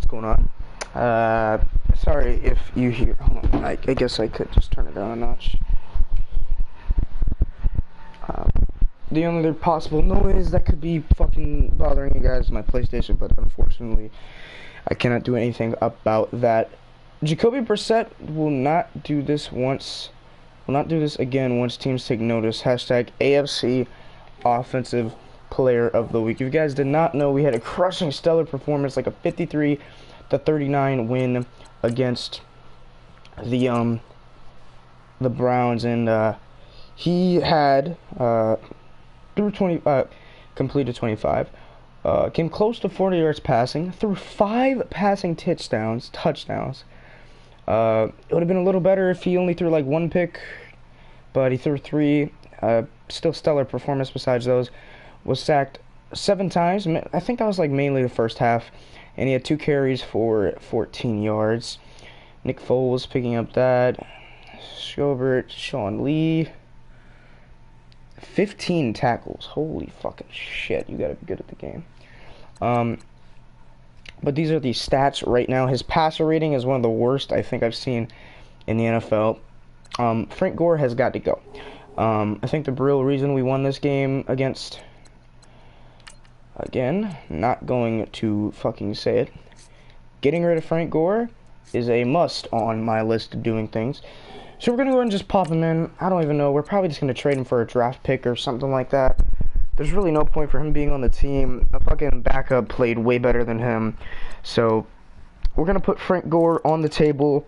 going on? Sorry if you hear. Hold on, I guess I could just turn it down a notch. The only other possible noise that could be fucking bothering you guys is my PlayStation, but unfortunately, I cannot do anything about that. Jacoby Brissett will not do this once. Will not do this again once teams take notice. Hashtag AFC Offensive Player of the Week. If you guys did not know, we had a crushing stellar performance, like a 53-39 win against the Browns, and he had completed 25, came close to 40 yards passing, threw 5 passing touchdowns. It would have been a little better if he only threw like 1 pick, but he threw 3. Still stellar performance besides those. Was sacked 7 times. I think that was like mainly the first half. And he had 2 carries for 14 yards. Nick Foles picking up that. Schobert, Sean Lee. 15 tackles. Holy fucking shit. You gotta be good at the game. But these are the stats right now. His passer rating is one of the worst I think I've seen in the NFL. Frank Gore has got to go. I think the real reason we won this game against, again, not going to fucking say it, getting rid of Frank Gore is a must on my list of doing things. So we're going to go ahead and just pop him in. I don't even know. We're probably just going to trade him for a draft pick or something like that. There's really no point for him being on the team. A fucking backup played way better than him. So we're going to put Frank Gore on the table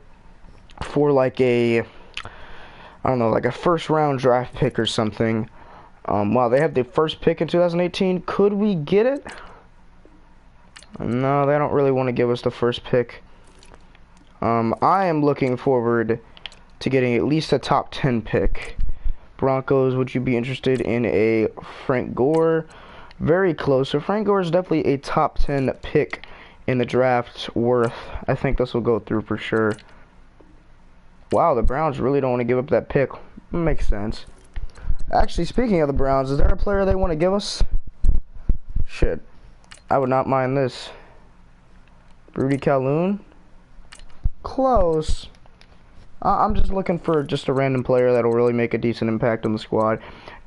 for like a, I don't know, like a first round draft pick or something. Wow, they have the first pick in 2018. Could we get it? No, they don't really want to give us the first pick. I am looking forward to getting at least a top 10 pick. Broncos, would you be interested in a Frank Gore? Very close. So Frank Gore is definitely a top 10 pick in the draft worth. I think this will go through for sure. Wow, the Browns really don't want to give up that pick. Makes sense. Actually, speaking of the Browns, is there a player they want to give us? Shit. I would not mind this. Rudy Calhoun? Close. I'm just looking for just a random player that'll really make a decent impact on the squad.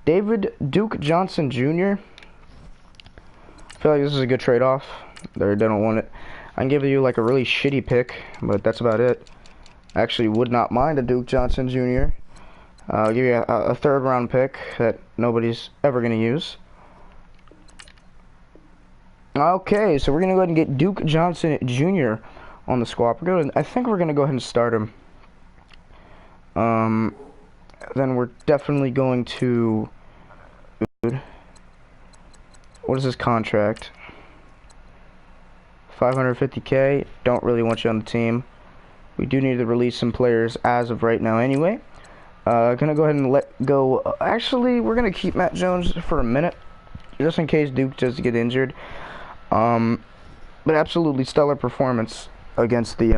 David Duke Johnson Jr. I feel like this is a good trade-off. They don't want it. I can give you like a really shitty pick, but that's about it. Actually would not mind a Duke Johnson Jr. I'll give you a 3rd round pick that nobody's ever going to use. Okay, so we're going to go ahead and get Duke Johnson Jr. on the squad. I think we're going to go ahead and start him. Then we're definitely going to... What is his contract? 550K. Don't really want you on the team. We do need to release some players as of right now anyway. Gonna go ahead and let go. Actually, we're gonna keep Matt Jones for a minute, just in case Duke does get injured. But absolutely stellar performance against the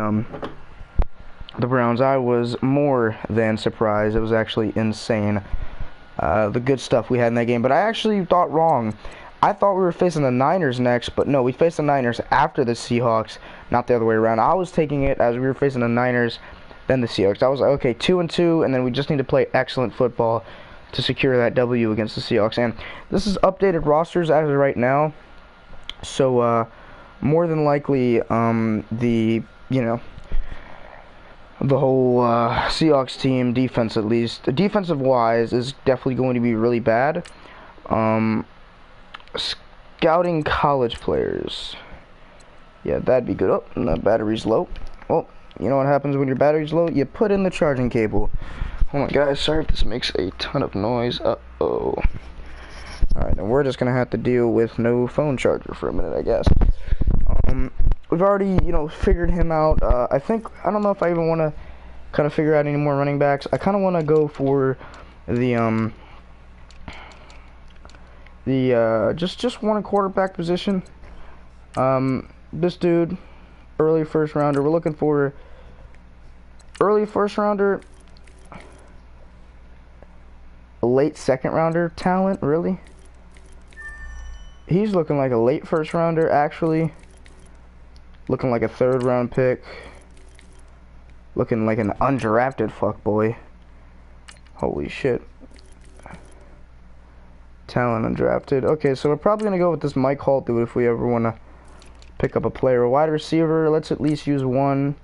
Browns. I was more than surprised. It was actually insane. The good stuff we had in that game. But I actually thought wrong. I thought we were facing the Niners next, but no, we faced the Niners after the Seahawks, not the other way around. I was taking it as we were facing the Niners, then the Seahawks. I was like, okay, 2-2, and then we just need to play excellent football to secure that W against the Seahawks. And this is updated rosters as of right now, so more than likely, the whole Seahawks team, defense at least, defensive-wise, is definitely going to be really bad. Scouting college players. Yeah, that'd be good. Oh, and the battery's low. Well, you know what happens when your battery's low? You put in the charging cable. Hold on, guys. Sorry if this makes a ton of noise. Uh-oh. Alright, then we're just going to have to deal with no phone charger for a minute, I guess. We've already, figured him out. I don't know if I even want to kind of figure out any more running backs. I kind of want to go for just one quarterback position. This dude, early first rounder. We're looking for early first rounder, a late second rounder talent, really. He's looking like a late first rounder, actually. Looking like a 3rd round pick. Looking like an undrafted fuckboy. Holy shit. Talent undrafted. Okay, so we're probably going to go with this Mike Holt dude if we ever want to pick up a player. A wide receiver, let's at least use one.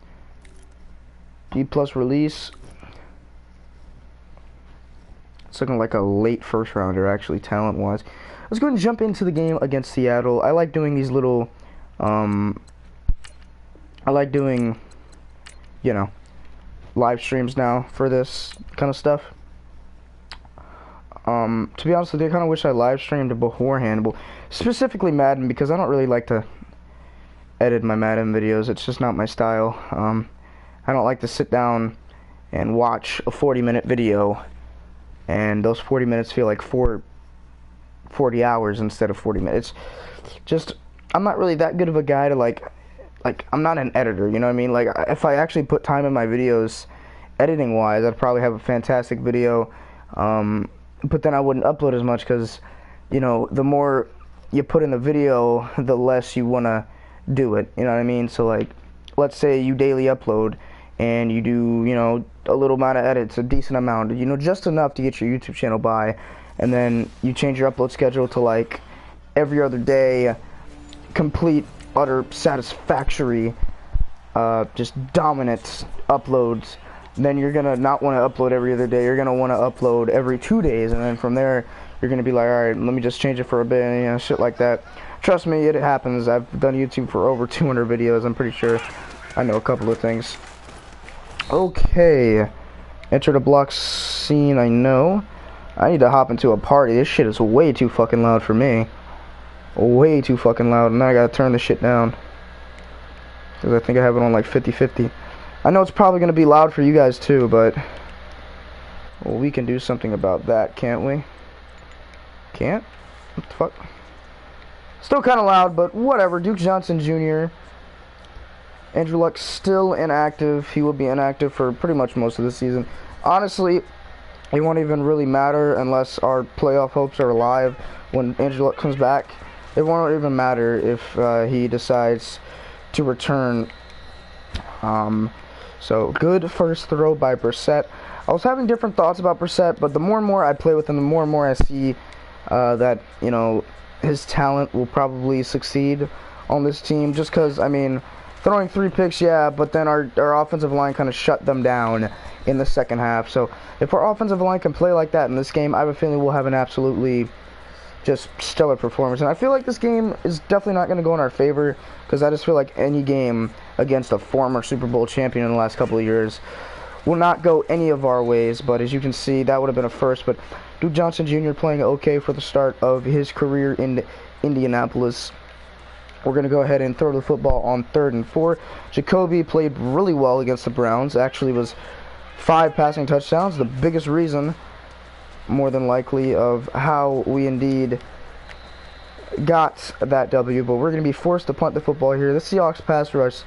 D plus release. It's looking like a late 1st rounder, actually, talent-wise. Let's go ahead and jump into the game against Seattle. I like doing these little, I like doing, you know, live streams now for this kind of stuff. To be honest with you, I kind of wish I live streamed beforehand, specifically Madden, because I don't really like to edit my Madden videos. It's just not my style. I don't like to sit down and watch a 40-minute video, and those 40 minutes feel like 40 hours instead of 40 minutes. Just, I'm not really that good of a guy to like I'm not an editor, you know what I mean? Like, if I actually put time in my videos, editing wise, I'd probably have a fantastic video, but then I wouldn't upload as much, because, you know, the more you put in the video, the less you want to do it, you know what I mean? So, like, let's say you daily upload, and you do, you know, a little amount of edits, a decent amount, you know, just enough to get your YouTube channel by, and then you change your upload schedule to, like, every other day, complete, utter, satisfactory, just dominant uploads. Then you're gonna not want to upload every other day. You're gonna want to upload every 2 days, and then from there, you're gonna be like, all right, let me just change it for a bit, and, you know, shit like that. Trust me, it happens. I've done YouTube for over 200 videos. I'm pretty sure I know a couple of things. Okay, enter the block scene. I know. I need to hop into a party. This shit is way too fucking loud for me. Way too fucking loud. Now I gotta turn this shit down, because I think I have it on like 50-50. I know it's probably gonna be loud for you guys too, but well, we can do something about that, can't we? Can't? What the fuck? Still kind of loud, but whatever. Duke Johnson Jr. Andrew Luck still inactive. He will be inactive for pretty much most of the season. Honestly, it won't even really matter unless our playoff hopes are alive when Andrew Luck comes back. It won't even matter if he decides to return. So, good first throw by Brissett. I was having different thoughts about Brissett, but the more and more I play with him, the more and more I see that, you know, his talent will probably succeed on this team. Just because, I mean, throwing 3 picks, yeah, but then our offensive line kind of shut them down in the second half. So, if our offensive line can play like that in this game, I have a feeling we'll have an absolutely just stellar performance. And I feel like this game is definitely not going to go in our favor, because I just feel like any game against a former Super Bowl champion in the last couple of years will not go any of our ways. But as you can see, that would have been a first. But Duke Johnson Jr. playing okay for the start of his career in Indianapolis. We're going to go ahead and throw the football on 3rd and 4. Jacoby played really well against the Browns. Actually was 5 passing touchdowns, the biggest reason, more than likely, of how we indeed got that W. But we're going to be forced to punt the football here. The Seahawks pass rush,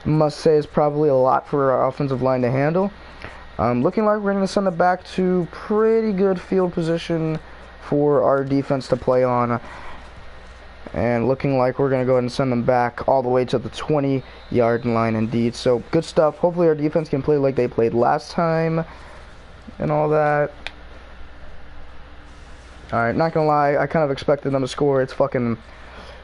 must say, is probably a lot for our offensive line to handle. Looking like we're going to send it back to pretty good field position for our defense to play on. And looking like we're going to go ahead and send them back all the way to the 20-yard line indeed. So, good stuff. Hopefully our defense can play like they played last time and all that. Alright, not gonna lie, I kind of expected them to score. It's fucking,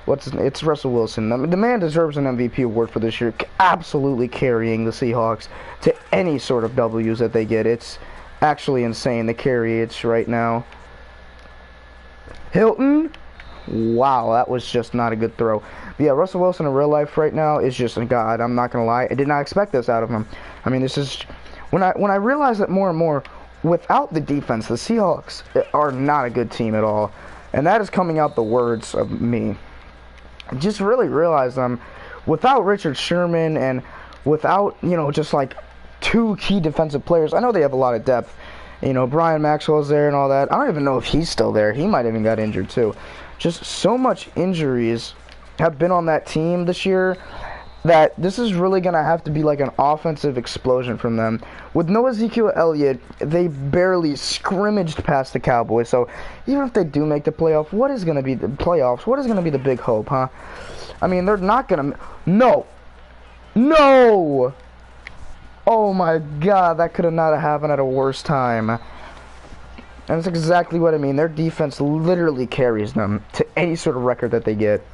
it's Russell Wilson. The man deserves an MVP award for this year, absolutely carrying the Seahawks to any sort of W's that they get. It's actually insane, the carry it's right now. Hilton, wow, that was just not a good throw. But yeah, Russell Wilson in real life right now is just a god. I'm not gonna lie, I did not expect this out of him. I mean, this is, when I realize that more and more, without the defense, the Seahawks are not a good team at all. And that is coming out the words of me. I just really realized without Richard Sherman and without, you know, just like 2 key defensive players. I know they have a lot of depth. You know, Brian Maxwell's there and all that. I don't even know if he's still there. He might have even got injured too. Just so much injuries have been on that team this year that this is really going to have to be like an offensive explosion from them. With no Ezekiel Elliott, they barely scrimmaged past the Cowboys. So even if they do make the what is going to be the playoffs? What is going to be the big hope, huh? I mean, they're not going to... No! No! Oh my god, that could have not happened at a worse time. And that's exactly what I mean. Their defense literally carries them to any sort of record that they get.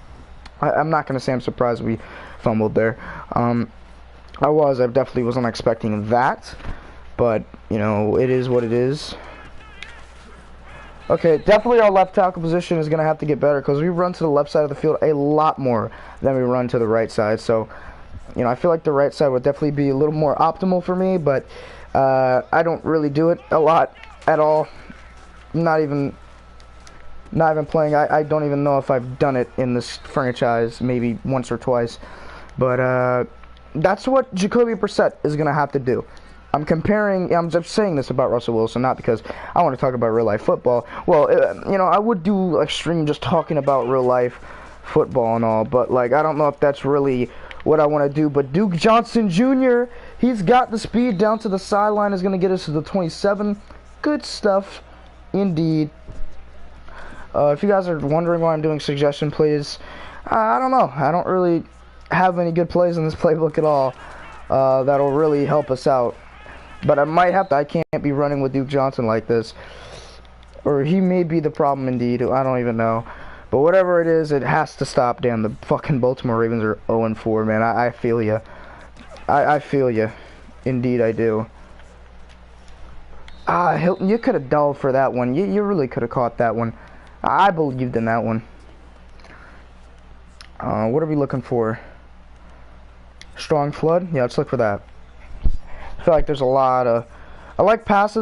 I'm not going to say I'm surprised we fumbled there. I definitely wasn't expecting that. But, you know, it is what it is. Okay, definitely our left tackle position is going to have to get better because we run to the left side of the field a lot more than we run to the right side. So, you know, I feel like the right side would definitely be a little more optimal for me, but I don't really do it a lot at all. Not even playing. I don't even know if I've done it in this franchise, maybe once or twice. But that's what Jacoby Brissett is going to have to do. I'm just saying this about Russell Wilson, not because I want to talk about real life football. Well, you know, I would do a stream just talking about real life football and all, but like I don't know if that's really what I want to do. But Duke Johnson Jr., he's got the speed down to the sideline, is going to get us to the 27. Good stuff, indeed. If you guys are wondering why I'm doing suggestion plays, I don't know. I don't really have any good plays in this playbook at all that'll really help us out. But I can't be running with Duke Johnson like this. Or he may be the problem indeed. I don't even know. But whatever it is, it has to stop. Damn, the fucking Baltimore Ravens are 0-4, man. I feel you. I feel you. Indeed, I do. Hilton, you could have dove for that one. You really could have caught that one. I believed in that one. What are we looking for? Strong flood? Yeah, let's look for that. I feel like there's a lot of... I like pass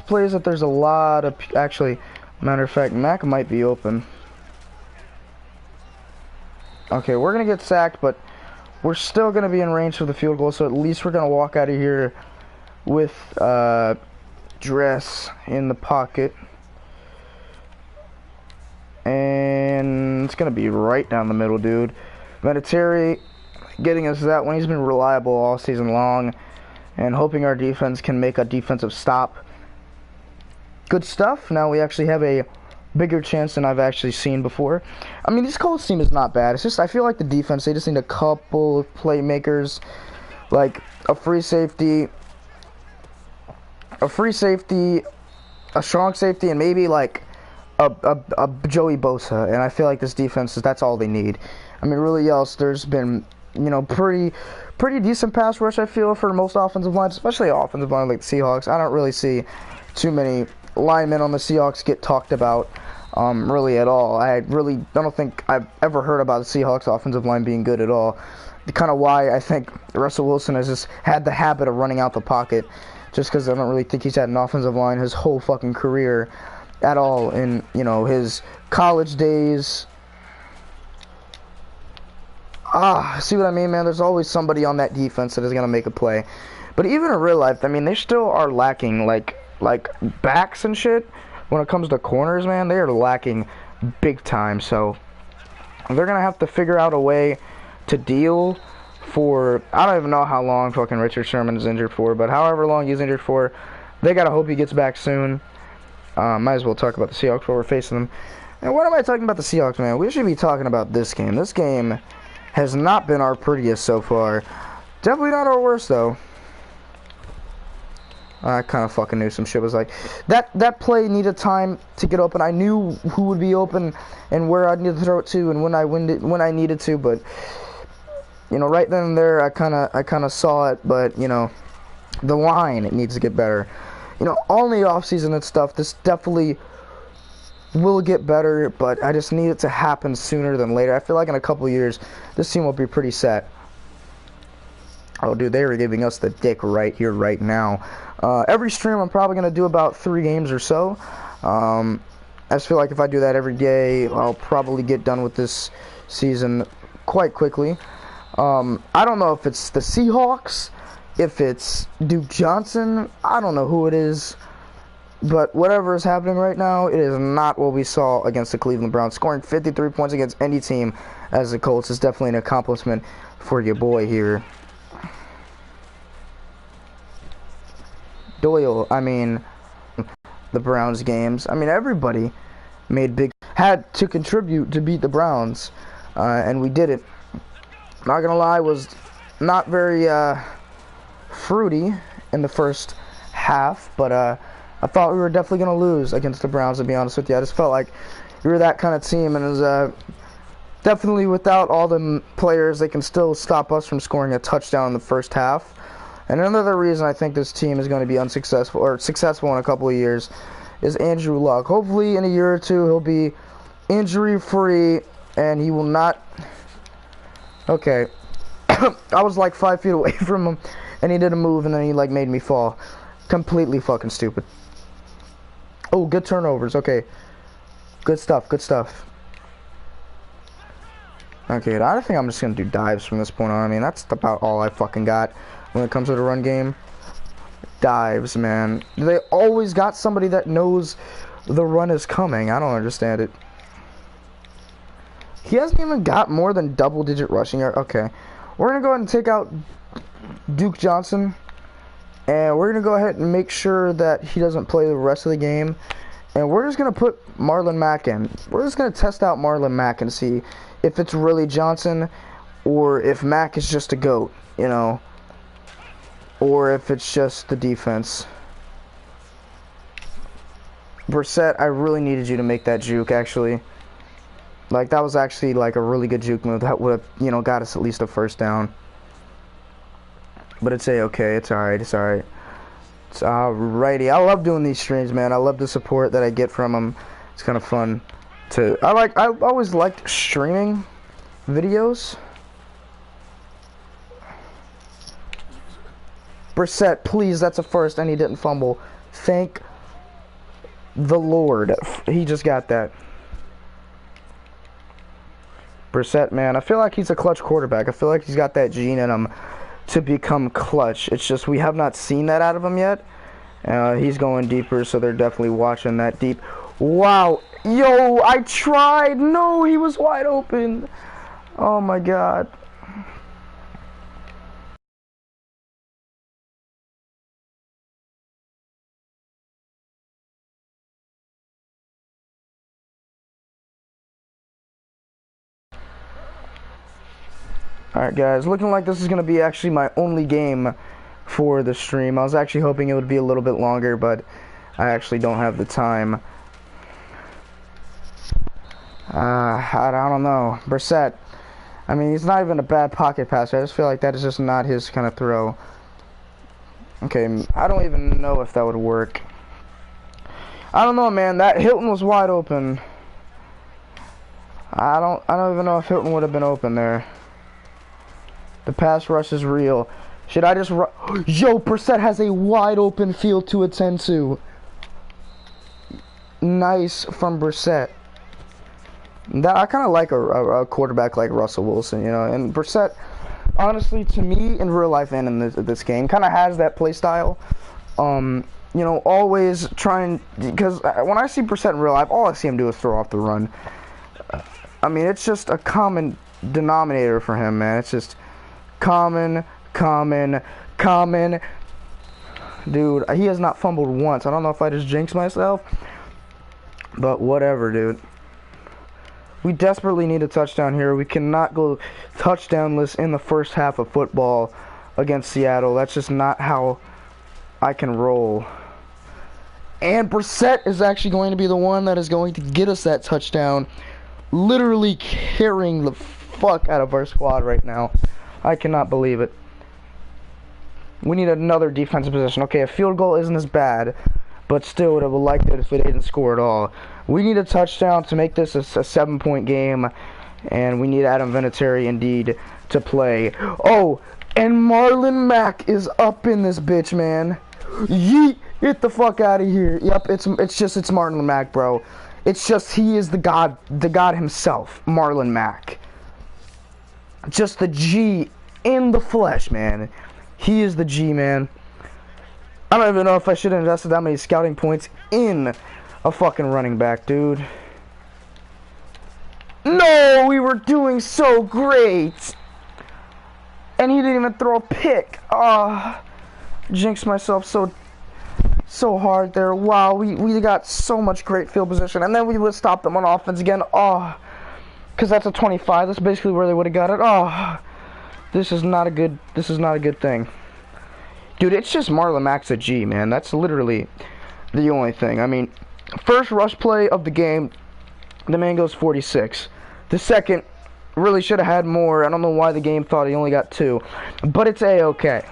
plays that there's a lot of... Actually, matter of fact, Mac might be open. Okay, we're going to get sacked, but we're still going to be in range for the field goal, so at least we're going to walk out of here with Dress in the pocket. And it's going to be right down the middle, dude. Mediteri getting us that one. He's been reliable all season long. And hoping our defense can make a defensive stop. Good stuff. Now we actually have a bigger chance than I've actually seen before. I mean, this Colts team is not bad. It's just, I feel like the defense, they just need a couple of playmakers. Like a free safety, a strong safety, and maybe like a Joey Bosa. And I feel like this defense, that's all they need. I mean, really else, there's been, you know, pretty decent pass rush, I feel, for most offensive lines, especially offensive line like the Seahawks. I don't really see too many linemen on the Seahawks get talked about really at all. I don't think I've ever heard about the Seahawks offensive line being good at all. Kind of why I think Russell Wilson has just had the habit of running out the pocket, just because I don't really think he's had an offensive line his whole fucking career at all in, you know, his college days. See what I mean, man? There's always somebody on that defense that is going to make a play. But even in real life, I mean, they still are lacking, like backs and shit. When it comes to corners, man, they are lacking big time. So they're going to have to figure out a way to deal for, I don't even know how long fucking Richard Sherman is injured for, but however long he's injured for, they got to hope he gets back soon. Might as well talk about the Seahawks before we're facing them. And what am I talking about the Seahawks, man? We should be talking about this game. This game has not been our prettiest so far. Definitely not our worst, though. I kind of fucking knew some shit was like... That play needed time to get open. I knew who would be open and where I needed to throw it to and when I needed to, but... You know, right then and there, I kind of saw it, but, you know... The line, it needs to get better. You know, all in the offseason and stuff, this definitely will get better, but I just need it to happen sooner than later. I feel like in a couple years, this team will be pretty set. Oh, dude, they are giving us the dick right here, right now. Every stream, I'm probably going to do about 3 games or so. I just feel like if I do that every day, I'll probably get done with this season quite quickly. I don't know if it's the Seahawks, if it's Duke Johnson, I don't know who it is. But whatever is happening right now, it is not what we saw against the Cleveland Browns. Scoring 53 points against any team as the Colts is definitely an accomplishment for your boy here. Doyle, I mean, the Browns games. I mean, everybody had to contribute to beat the Browns, and we did it. Not gonna lie, was not very fruity in the first half, but I thought we were definitely going to lose against the Browns, to be honest with you. I just felt like we were that kind of team, and it was definitely without all the players, they can still stop us from scoring a touchdown in the first half. And another reason I think this team is going to be unsuccessful, or successful in a couple of years, is Andrew Luck. Hopefully in a year or two he'll be injury-free, and he will not... Okay. I was like 5 feet away from him, and he did a move, and then he like made me fall. Completely fucking stupid. Oh, good turnovers. Okay. Good stuff, good stuff. Okay, I think I'm just going to do dives from this point on. I mean, that's about all I fucking got when it comes to the run game. Dives, man. They always got somebody that knows the run is coming. I don't understand it. He hasn't even got more than double-digit rushing yard. Okay. We're going to go ahead and take out Duke Johnson. And we're going to go ahead and make sure that he doesn't play the rest of the game. And we're just going to put Marlon Mack in. We're just going to test out Marlon Mack and see if it's really Johnson or if Mack is just a GOAT, you know. Or if it's just the defense. Brissett, I really needed you to make that juke, actually. Like, that was actually, like, a really good juke move. That would have, you know, got us at least a first down. But it's okay. It's alright. It's alright. It's alrighty. I love doing these streams, man. I love the support that I get from them. It's kind of fun to... I always liked streaming videos. Brissett, please, that's a first, and he didn't fumble. Thank the Lord. He just got that. Brissett, man, I feel like he's a clutch quarterback. I feel like he's got that gene in him to become clutch. It's just we have not seen that out of him yet. He's going deeper, so they're definitely watching that deep. Wow. Yo, I tried. No, he was wide open. Oh, my God. Alright guys, looking like this is going to be actually my only game for the stream. I was actually hoping it would be a little bit longer, but I actually don't have the time. I don't know. Brissett, I mean, he's not even a bad pocket passer. I just feel like that is just not his kind of throw. Okay, I don't even know if that would work. I don't know, man. That Hilton was wide open. I don't even know if Hilton would have been open there. The pass rush is real. Should I just Yo, Brissett has a wide open field to attend to. Nice from Brissett. That I kind of like a quarterback like Russell Wilson, you know. And Brissett, honestly, to me, in real life and in this game, kind of has that play style. You know, always trying, because when I see Brissett in real life, all I see him do is throw off the run. I mean, it's just a common denominator for him, man. It's just common. Dude, he has not fumbled once. I don't know if I just jinxed myself, but whatever, dude. We desperately need a touchdown here. We cannot go touchdownless in the first half of football against Seattle. That's just not how I can roll. And Brissett is actually going to be the one that is going to get us that touchdown. Literally carrying the fuck out of our squad right now. I cannot believe it. We need another defensive position. Okay, a field goal isn't as bad, but still would have liked it if it didn't score at all. We need a touchdown to make this a 7-point game, and we need Adam Vinatieri indeed to play. Oh, and Marlon Mack is up in this bitch, man. Yeet! Get the fuck out of here. Yep, it's Marlon Mack, bro. It's just he is the god himself, Marlon Mack. Just the G in the flesh, man. He is the G, man. I don't even know if I should have invested that many scouting points in a fucking running back, dude. No, we were doing so great. And he didn't even throw a pick. Jinxed myself so hard there. Wow, we got so much great field position. And then we would stop them on offense again. Because that's a 25. That's basically where they would have got it. This is not a good thing. Dude, it's just Marlon Mack's a G, man. That's literally the only thing. I mean, first rush play of the game, the man goes 46. The second, really should have had more. I don't know why the game thought he only got 2. But it's A-okay.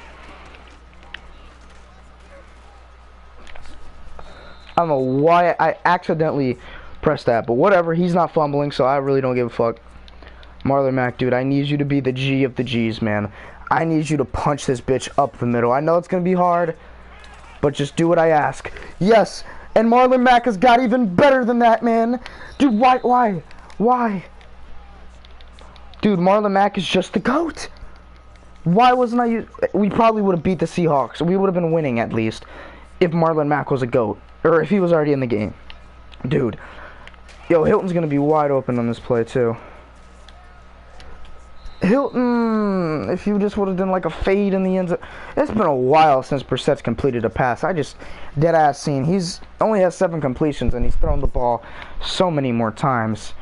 I don't know why I accidentally pressed that, but whatever. He's not fumbling, so I really don't give a fuck. Marlon Mack, dude, I need you to be the G of the G's, man. I need you to punch this bitch up the middle. I know it's going to be hard, but just do what I ask. Yes, and Marlon Mack has got even better than that, man. Dude, why? Dude, Marlon Mack is just the GOAT. Why wasn't I... We probably would have beat the Seahawks. We would have been winning, at least, if Marlon Mack was a GOAT. Or if he was already in the game. Dude. Yo, Hilton's going to be wide open on this play, too. Hilton, if you just would have done like a fade in the end zone. It's been a while since Brissett's completed a pass. I just dead-ass seen. He's only has 7 completions, and he's thrown the ball so many more times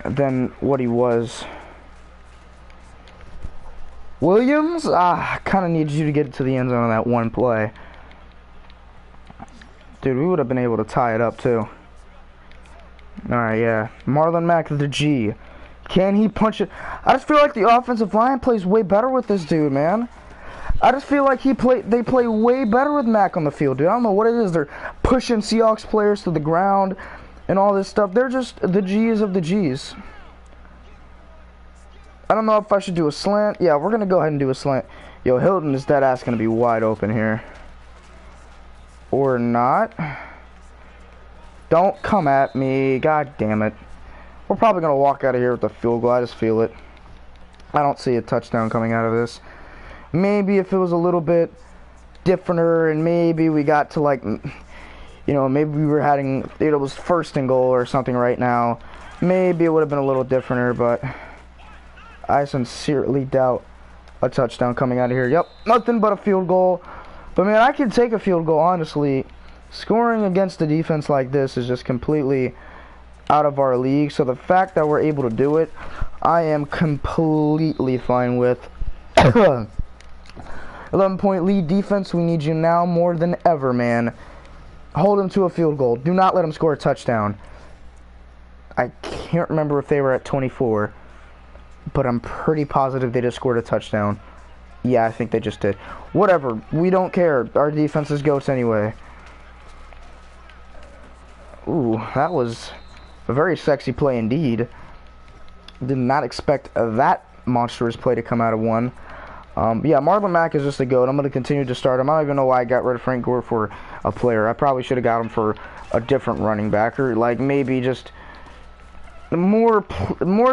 than what he was. Williams, kind of needed you to get to the end zone on that one play. Dude, we would have been able to tie it up, too. Alright, yeah. Marlon Mack, the G. Can he punch it? I just feel like the offensive line plays way better with this dude, man. I just feel like they play way better with Mack on the field, dude. I don't know what it is. They're pushing Seahawks players to the ground and all this stuff. They're just the G's of the G's. I don't know if I should do a slant. Yeah, we're going to go ahead and do a slant. Yo, Hilton is dead ass going to be wide open here. Or not. Don't come at me. God damn it. We're probably going to walk out of here with the field goal. I just feel it. I don't see a touchdown coming out of this. Maybe if it was a little bit differenter and maybe we got to like, you know, maybe we were having, it was 1st and goal or something right now. Maybe it would have been a little differenter, but I sincerely doubt a touchdown coming out of here. Yep, nothing but a field goal. But man, I can take a field goal, honestly. Scoring against a defense like this is just completely out of our league, so the fact that we're able to do it, I am completely fine with. 11-point lead defense, we need you now more than ever, man. Hold them to a field goal. Do not let them score a touchdown. I can't remember if they were at 24, but I'm pretty positive they just scored a touchdown. Yeah, I think they just did. Whatever, we don't care. Our defense is GOATs anyway. Ooh, that was a very sexy play indeed. Did not expect that monstrous play to come out of one. Yeah, Marlon Mack is just a GOAT. I'm going to continue to start him. I don't even know why I got rid of Frank Gore for a player. I probably should have got him for a different running back. Or like maybe just more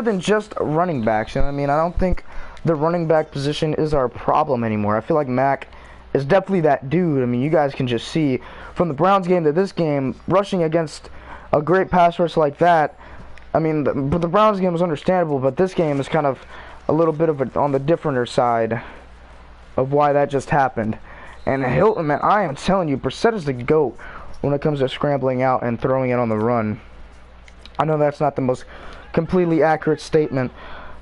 than just running backs. You know what I mean? I don't think the running back position is our problem anymore. I feel like Mack is definitely that dude. I mean, you guys can just see from the Browns game to this game, rushing against a great pass rush like that. I mean, the Browns game was understandable, but this game is kind of a little bit of on the differenter side of why that just happened. And Hilton, man, I am telling you, Brissett is the GOAT when it comes to scrambling out and throwing it on the run. I know that's not the most completely accurate statement,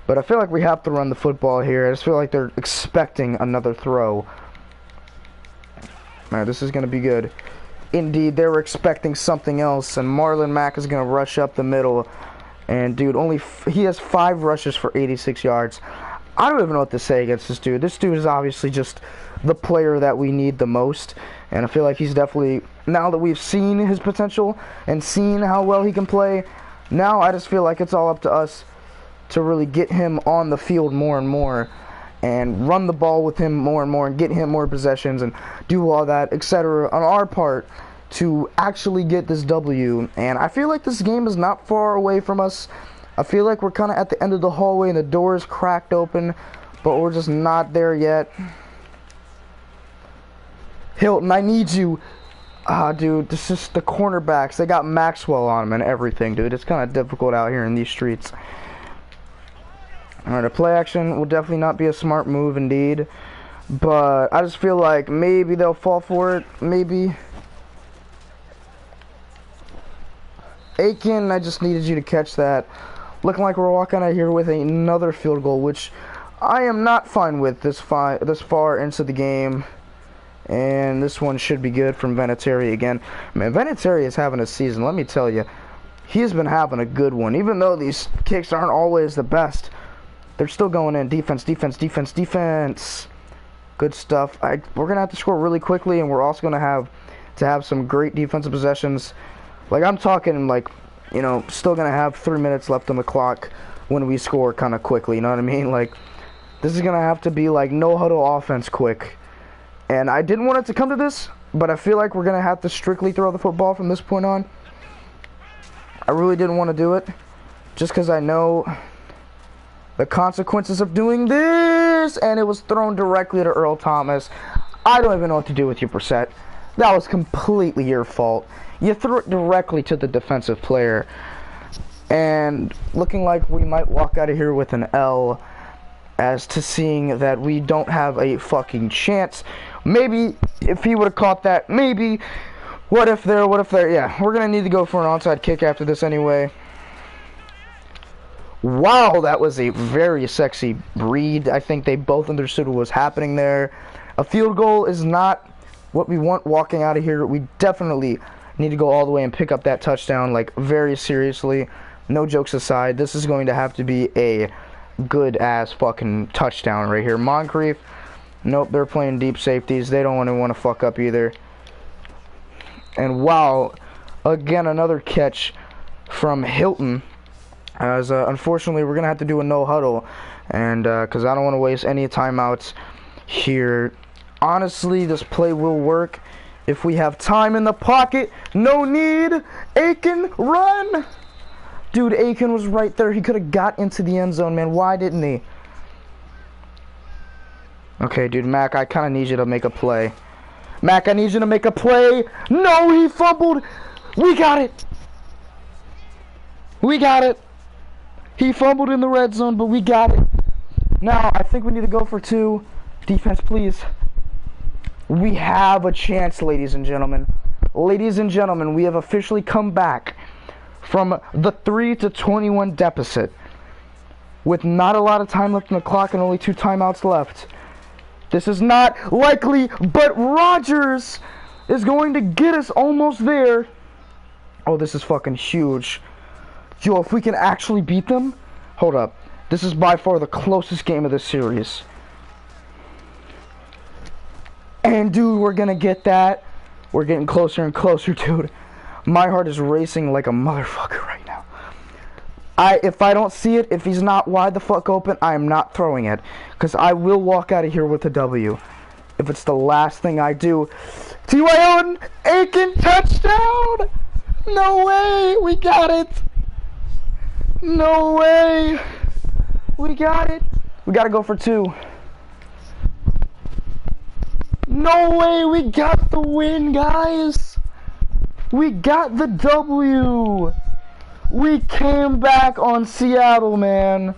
but I feel like we have to run the football here. I just feel like they're expecting another throw. Man, this is going to be good. Indeed, they were expecting something else, and Marlon Mack is going to rush up the middle. And, dude, he has 5 rushes for 86 yards. I don't even know what to say against this dude. This dude is obviously just the player that we need the most. And I feel like he's definitely, now that we've seen his potential and seen how well he can play, now I just feel like it's all up to us to really get him on the field more and more and run the ball with him more and more and get him more possessions and do all that, etc. on our part to actually get this W. And I feel like this game is not far away from us. I feel like we're kind of at the end of the hallway and the door is cracked open, but we're just not there yet. Hilton, I need you. Dude, this is the cornerbacks. They got Maxwell on them and everything, dude. It's kind of difficult out here in these streets. Alright, a play action will definitely not be a smart move indeed. But I just feel like maybe they'll fall for it. Maybe. Aiken, I just needed you to catch that. Looking like we're walking out here with another field goal, which I am not fine with this far into the game. And this one should be good from Vinatieri again. Man, Vinatieri is having a season, let me tell you. He's been having a good one. Even though these kicks aren't always the best, they're still going in. Defense, defense, defense, defense. Good stuff. We're going to have to score really quickly, and we're also going to have some great defensive possessions. Like, I'm talking, like, you know, still going to have 3 minutes left on the clock when we score kind of quickly, you know what I mean? Like, this is going to have to be, like, no-huddle offense quick. And I didn't want it to come to this, but I feel like we're going to have to strictly throw the football from this point on. I really didn't want to do it, just because I know the consequences of doing this, and it was thrown directly to Earl Thomas. I don't even know what to do with you, Brissett. That was completely your fault. You threw it directly to the defensive player, and looking like we might walk out of here with an L, as to seeing that we don't have a fucking chance. Maybe if he would have caught that, maybe. What if there, yeah, we're going to need to go for an onside kick after this anyway. Wow, that was a very sexy read. I think they both understood what was happening there. A field goal is not what we want walking out of here. We definitely need to go all the way and pick up that touchdown, like, very seriously. No jokes aside, this is going to have to be a good-ass fucking touchdown right here. Moncrief, nope, they're playing deep safeties. They don't want to fuck up either. And wow, again, another catch from Hilton. As unfortunately, we're going to have to do a no-huddle. And because I don't want to waste any timeouts here. Honestly, this play will work if we have time in the pocket. No need. Aiken, run. Dude, Aiken was right there. He could have got into the end zone, man. Why didn't he? Okay, dude, Mac, I kind of need you to make a play. Mac, I need you to make a play. No, he fumbled. We got it. We got it. He fumbled in the red zone, but we got it. Now, I think we need to go for 2. Defense, please. We have a chance, ladies and gentlemen. Ladies and gentlemen, we have officially come back from the 3-21 deficit with not a lot of time left on the clock and only 2 timeouts left. This is not likely, but Rodgers is going to get us almost there. Oh, this is fucking huge. Yo, if we can actually beat them, hold up. This is by far the closest game of this series. And dude, we're gonna get that. We're getting closer and closer, dude. My heart is racing like a motherfucker right now. If I don't see it, if he's not wide the fuck open, I am not throwing it. Because I will walk out of here with a W. If it's the last thing I do. T.Y. Aiken, touchdown! No way! We got it! No way! We got it! We gotta go for 2. No way! We got the win, guys! We got the W! We came back on Seattle, man.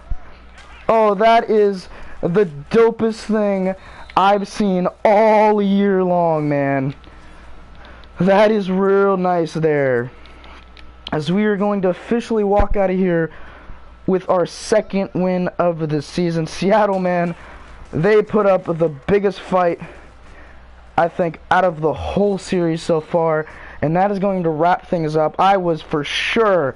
Oh, that is the dopest thing I've seen all year long, man. That is real nice there. As we are going to officially walk out of here with our 2nd win of the season. Seattle, man, they put up the biggest fight, I think, out of the whole series so far. And that is going to wrap things up. I was for sure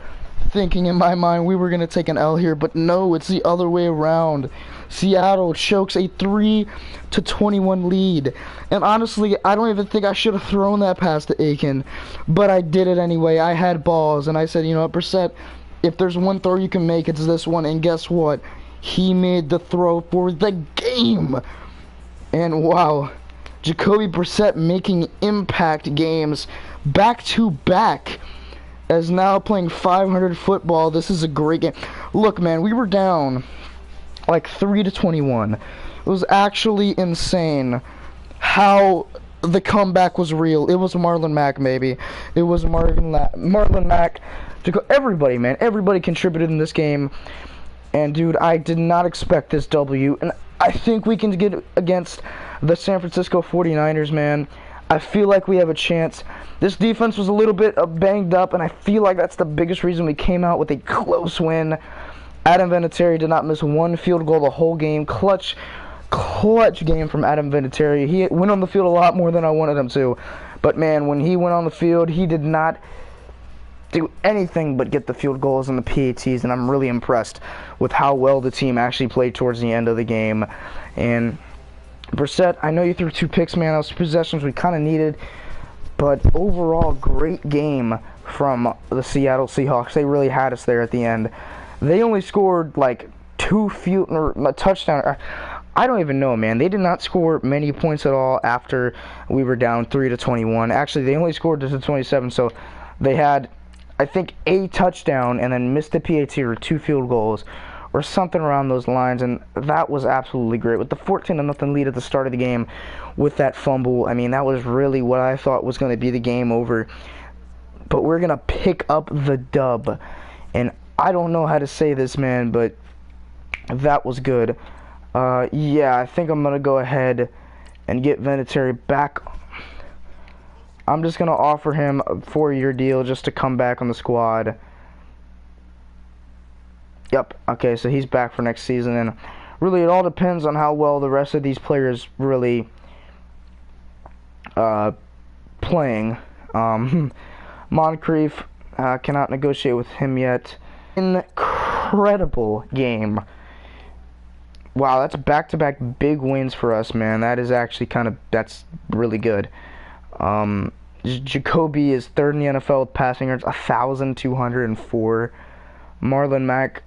thinking in my mind we were going to take an L here, but no, it's the other way around. Seattle chokes a 3-21 lead. And honestly, I don't even think I should have thrown that pass to Aiken, but I did it anyway. I had balls, and I said, you know what, Brissett, if there's one throw you can make, it's this one. And guess what? He made the throw for the game. And wow, Jacoby Brissett making impact games back-to-back. As now playing 500 football. This is a great game. Look, man, we were down like 3-21. It was actually insane how the comeback was real. It was Marlon Mack, maybe. It was Marlon Mack. Everybody, man. Everybody contributed in this game. And, dude, I did not expect this W. And I think we can get against the San Francisco 49ers, man. I feel like we have a chance. This defense was a little bit banged up, and I feel like that's the biggest reason we came out with a close win. Adam Vinatieri did not miss one field goal the whole game. Clutch game from Adam Vinatieri. He went on the field a lot more than I wanted him to. But, man, when he went on the field, he did not do anything but get the field goals and the PATs, and I'm really impressed with how well the team actually played towards the end of the game. And Brissett, I know you threw 2 picks, man. Those possessions we kind of needed. But overall, great game from the Seattle Seahawks. They really had us there at the end. They only scored like 2 touchdowns. I don't even know, man. They did not score many points at all after we were down 3-21. Actually, they only scored to 27, so they had, I think, a touchdown and then missed the PAT or 2 field goals or something around those lines, and that was absolutely great. With the 14-0 lead at the start of the game with that fumble, I mean, that was really what I thought was going to be the game over. But we're going to pick up the dub, and I don't know how to say this, man, but that was good. Yeah, I think I'm going to go ahead and get Vinatieri back. I'm just going to offer him a 4-year deal just to come back on the squad. Yep, okay, so he's back for next season, and really it all depends on how well the rest of these players really playing. Moncrief, cannot negotiate with him yet. Incredible game. Wow, that's back-to-back big wins for us, man. That is actually that's really good. Jacoby is 3rd in the NFL with passing yards, 1,204. Marlon Mack,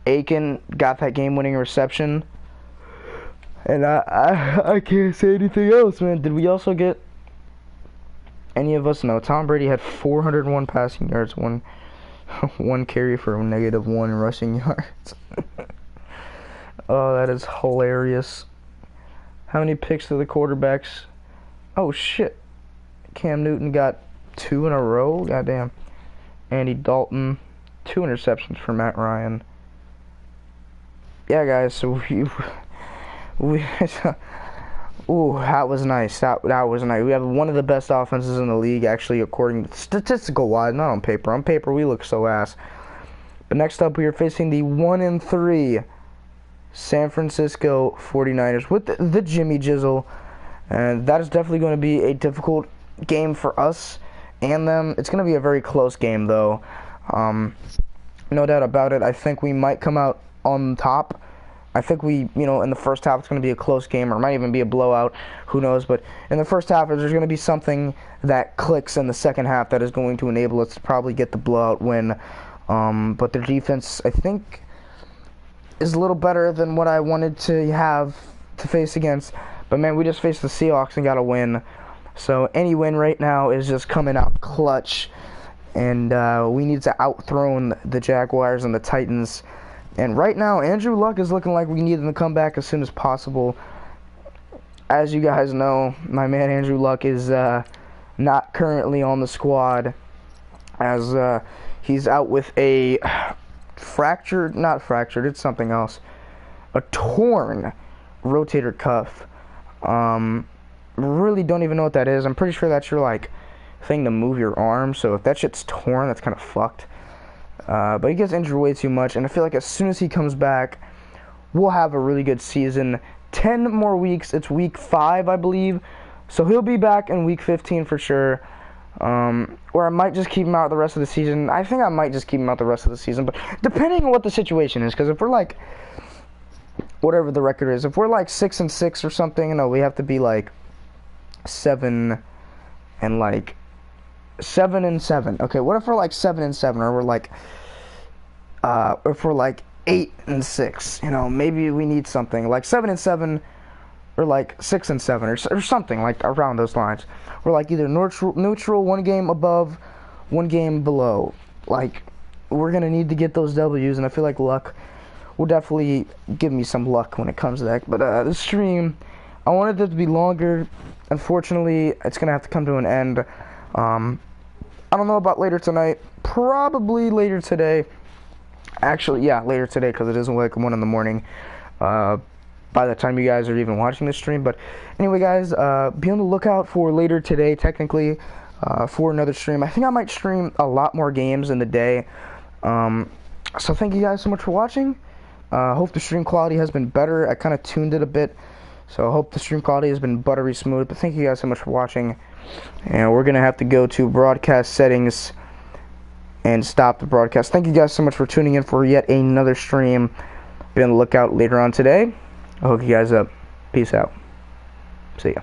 Aiken got that game-winning reception. And I can't say anything else, man. Did we also get any of us? No. Tom Brady had 401 passing yards, one carry for -1 rushing yards. Oh, that is hilarious. How many picks to the quarterbacks? Oh, shit. Cam Newton got 2 in a row. Goddamn. Andy Dalton, 2 interceptions for Matt Ryan. Yeah, guys, so we ooh, that was nice. That was nice. We have one of the best offenses in the league, actually, according to statistical wise, not on paper. On paper, we look so ass. But next up, we are facing the 1-3 San Francisco 49ers with the Jimmy Jizzle, and that is definitely going to be a difficult game for us and them. It's going to be a very close game, though. No doubt about it. I think we might come out on top. I think we, in the first half, it's going to be a close game, or it might even be a blowout. Who knows? But in the first half, there's going to be something that clicks in the second half that is going to enable us to probably get the blowout win. But their defense, I think, is a little better than what I wanted to have to face against. But, man, we just faced the Seahawks and got a win. So any win right now is just coming out clutch. And we need to outthrone the Jaguars and the Titans. And right now, Andrew Luck is looking like we need him to come back as soon as possible. As you guys know, my man Andrew Luck is not currently on the squad, as he's out with a it's something else. A torn rotator cuff. Really don't even know what that is. I'm pretty sure that's your, thing to move your arm. So if that shit's torn, that's kind of fucked. But he gets injured way too much, and I feel like as soon as he comes back, we'll have a really good season. 10 more weeks. It's week 5, I believe. So he'll be back in week 15 for sure. Or I might just keep him out the rest of the season. I think I might just keep him out the rest of the season, but depending on what the situation is, because if we're whatever the record is, if we're 6-6 or something, we have to be 7 and 7-7. Okay, what if we're 7-7, or if we're 8-6? Maybe we need something 7-7, or 6-7, or something around those lines. We're either neutral, 1 game above, 1 game below. We're gonna need to get those W's, and I feel like Luck will definitely give me some luck when it comes to that. But this stream, I wanted it to be longer. Unfortunately, it's gonna have to come to an end. I don't know about later tonight. Probably later today. Actually, yeah, later today, because it is 1 in the morning. By the time you guys are even watching this stream. But anyway, guys, be on the lookout for later today, technically, for another stream. I think I might stream a lot more games in the day. So thank you guys so much for watching. Hope the stream quality has been better. I kind of tuned it a bit, so I hope the stream quality has been buttery smooth. But thank you guys so much for watching. And we're going to have to go to broadcast settings and stop the broadcast. Thank you guys so much for tuning in for yet another stream. Be on the lookout later on today. I'll hook you guys up. Peace out. See ya.